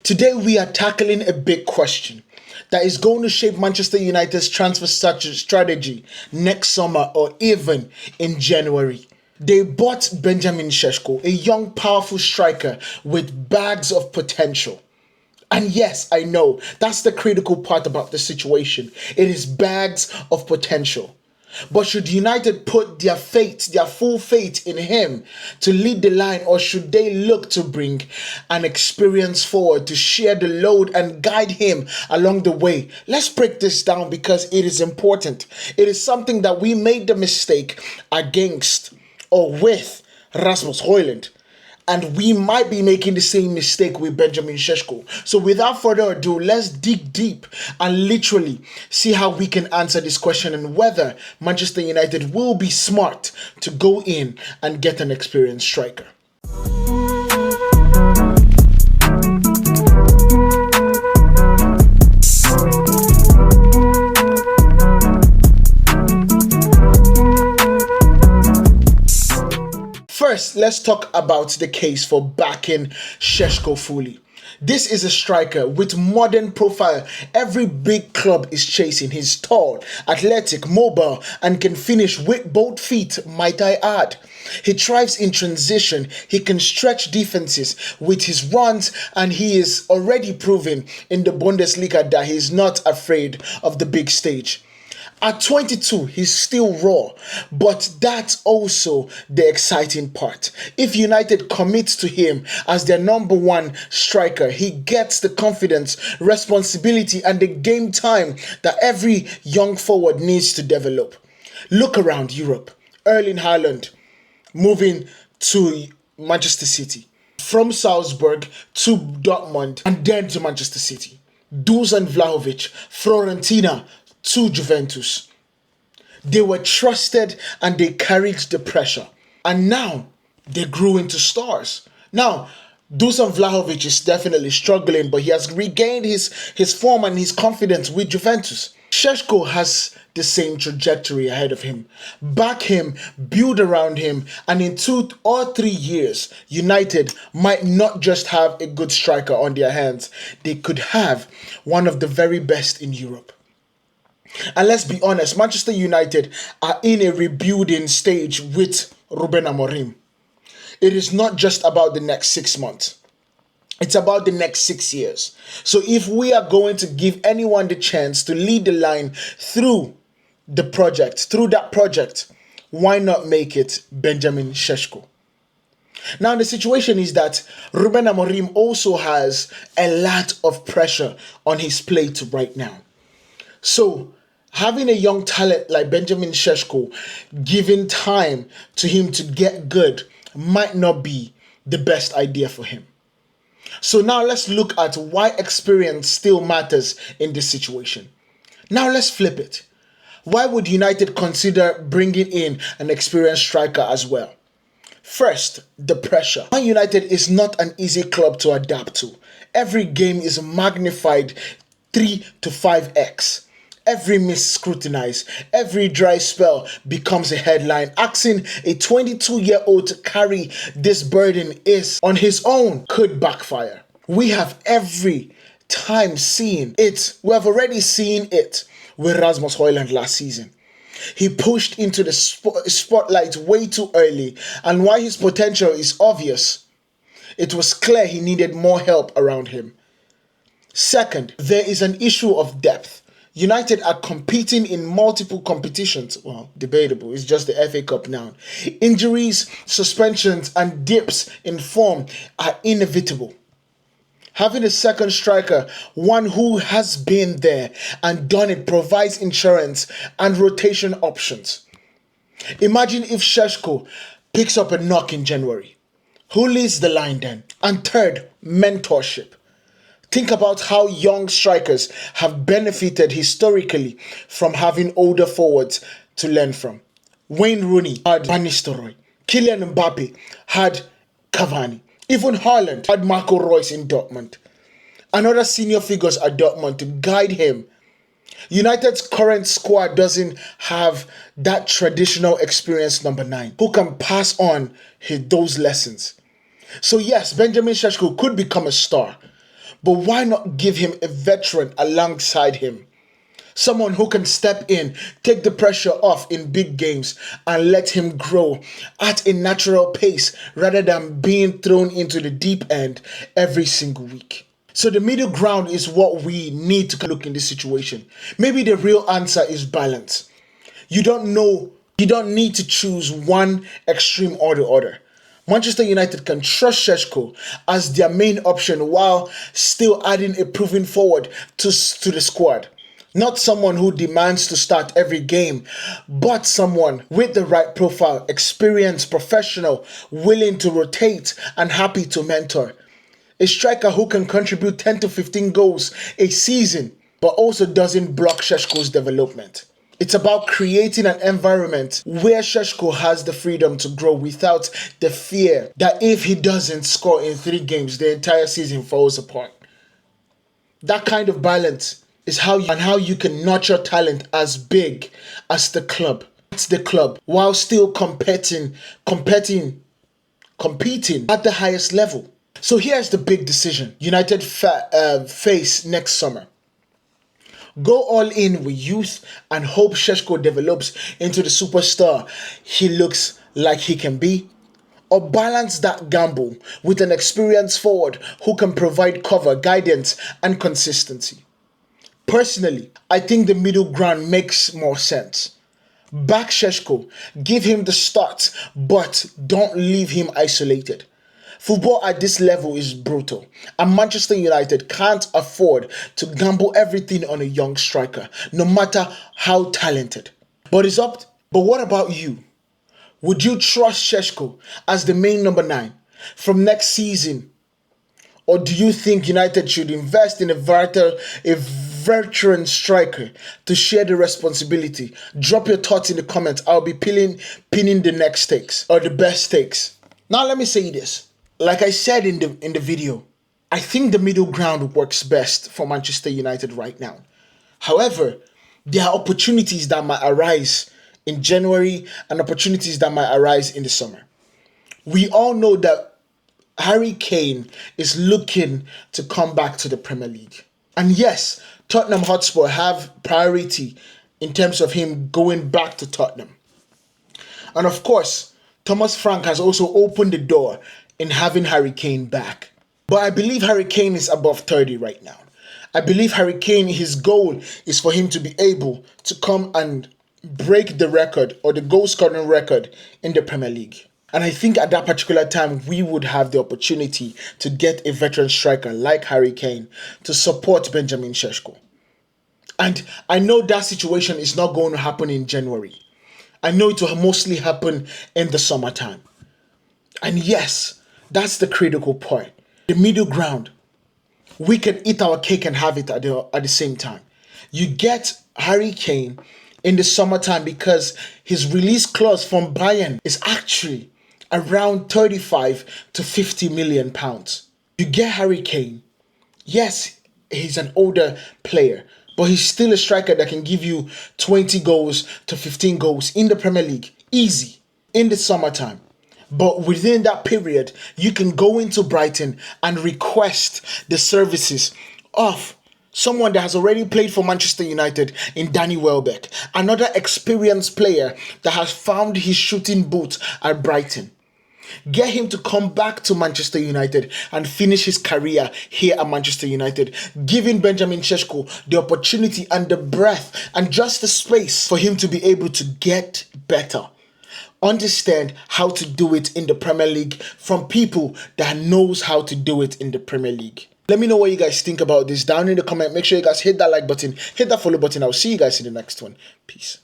Today we are tackling a big question that is going to shape Manchester United's transfer strategy next summer or even in January. They bought Benjamin Šeško, a young powerful striker with bags of potential. And yes, I know, that's the critical part about the situation. It is bags of potential. But should United put their full faith in him to lead the line, or should they look to bring an experienced forward to share the load and guide him along the way? Let's break this down because it is important. It is something that we made the mistake against or with Rasmus Højlund. And we might be making the same mistake with Benjamin Šeško. So without further ado, let's dig deep and literally see how we can answer this question and whether Manchester United will be smart to go in and get an experienced striker. First, let's talk about the case for backing Šeško fully. This is a striker with modern profile every big club is chasing. He's tall, athletic, mobile, and can finish with both feet, might I add. He thrives in transition. He can stretch defenses with his runs, and he is already proven in the Bundesliga that he's not afraid of the big stage. At 22, he's still raw, but that's also the exciting part. If United commits to him as their number one striker, he gets the confidence, responsibility, and the game time that every young forward needs to develop. Look around Europe. Erling Haaland moving to Manchester City. From Salzburg to Dortmund and then to Manchester City. Dusan Vlahovic, Fiorentina, to Juventus. They were trusted and they carried the pressure. And now they grew into stars. Now, Dusan Vlahovic is definitely struggling, but he has regained his form and his confidence with Juventus. Šeško has the same trajectory ahead of him. Back him, build around him, and in 2 or 3 years, United might not just have a good striker on their hands. They could have one of the very best in Europe. And let's be honest, Manchester United are in a rebuilding stage with Ruben Amorim. It is not just about the next 6 months. It's about the next 6 years. So if we are going to give anyone the chance to lead the line through that project, why not make it Benjamin Šeško? Now, the situation is that Ruben Amorim also has a lot of pressure on his plate right now. So, having a young talent like Benjamin Šeško, giving time to him to get good, might not be the best idea for him. So now let's look at why experience still matters in this situation. Now let's flip it. Why would United consider bringing in an experienced striker as well? First, the pressure. Man United is not an easy club to adapt to. Every game is magnified 3 to 5x. Every miss scrutinized, every dry spell becomes a headline. Asking a 22-year-old to carry this burden is on his own could backfire. We have every time seen it. We have already seen it with Rasmus Højlund last season. He pushed into the spotlight way too early, and while his potential is obvious, it was clear he needed more help around him. Second, there is an issue of depth. United are competing in multiple competitions. Well, debatable. It's just the FA Cup now. Injuries, suspensions, and dips in form are inevitable. Having a second striker, one who has been there and done it, provides insurance and rotation options. Imagine if Šeško picks up a knock in January. Who leads the line then? And third, mentorship. Think about how young strikers have benefited historically from having older forwards to learn from. Wayne Rooney had Van Nistelrooy. Kylian Mbappe had Cavani. Even Haaland had Marco Reus in Dortmund. And other senior figures at Dortmund to guide him. United's current squad doesn't have that traditional experienced number 9 who can pass on those lessons. So yes, Benjamin Šeško could become a star. But why not give him a veteran alongside him? Someone who can step in, take the pressure off in big games, and let him grow at a natural pace rather than being thrown into the deep end every single week. So the middle ground is what we need to look in this situation. Maybe the real answer is balance. You don't need to choose one extreme or the other. Manchester United can trust Šeško as their main option while still adding a proven forward to the squad. Not someone who demands to start every game, but someone with the right profile, experienced, professional, willing to rotate, and happy to mentor. A striker who can contribute 10 to 15 goals a season, but also doesn't block Šeško's development. It's about creating an environment where Šeško has the freedom to grow without the fear that if he doesn't score in 3 games, the entire season falls apart. That kind of balance is how you can nurture talent as big as the club. It's the club while still competing at the highest level. So here's the big decision United face next summer. Go all in with youth and hope Šeško develops into the superstar he looks like he can be, or balance that gamble with an experienced forward who can provide cover, guidance, and consistency. Personally, I think the middle ground makes more sense. Back Šeško, give him the start, but don't leave him isolated. Football at this level is brutal, and Manchester United can't afford to gamble everything on a young striker, no matter how talented. But what about you? Would you trust Šeško as the main number 9 from next season? Or do you think United should invest in a veteran striker to share the responsibility? Drop your thoughts in the comments. I'll be pinning the next takes or the best takes. Now let me say this. Like I said in the video, I think the middle ground works best for Manchester United right now. However, there are opportunities that might arise in January and opportunities that might arise in the summer. We all know that Harry Kane is looking to come back to the Premier League. And yes, Tottenham Hotspur have priority in terms of him going back to Tottenham. And of course, Thomas Frank has also opened the door in having Harry Kane back. But I believe Harry Kane is above 30 right now. I believe Harry Kane, his goal is for him to be able to come and break the record or the goal scoring record in the Premier League. And I think at that particular time, we would have the opportunity to get a veteran striker like Harry Kane to support Benjamin Šeško. And I know that situation is not going to happen in January. I know it will mostly happen in the summertime. And yes, that's the critical point. The middle ground. We can eat our cake and have it at the same time. You get Harry Kane in the summertime because his release clause from Bayern is actually around 35 to 50 million pounds. You get Harry Kane. Yes, he's an older player, but he's still a striker that can give you 20 goals to 15 goals in the Premier League. Easy. In the summertime. But within that period, you can go into Brighton and request the services of someone that has already played for Manchester United in Danny Welbeck, another experienced player that has found his shooting boots at Brighton. Get him to come back to Manchester United and finish his career here at Manchester United, giving Benjamin Šeško the opportunity and the breadth and just the space for him to be able to get better. Understand how to do it in the Premier League from people that knows how to do it in the Premier League. Let me know what you guys think about this down in the comment. Make sure you guys hit that like button, hit that follow button. I'll see you guys in the next one. Peace.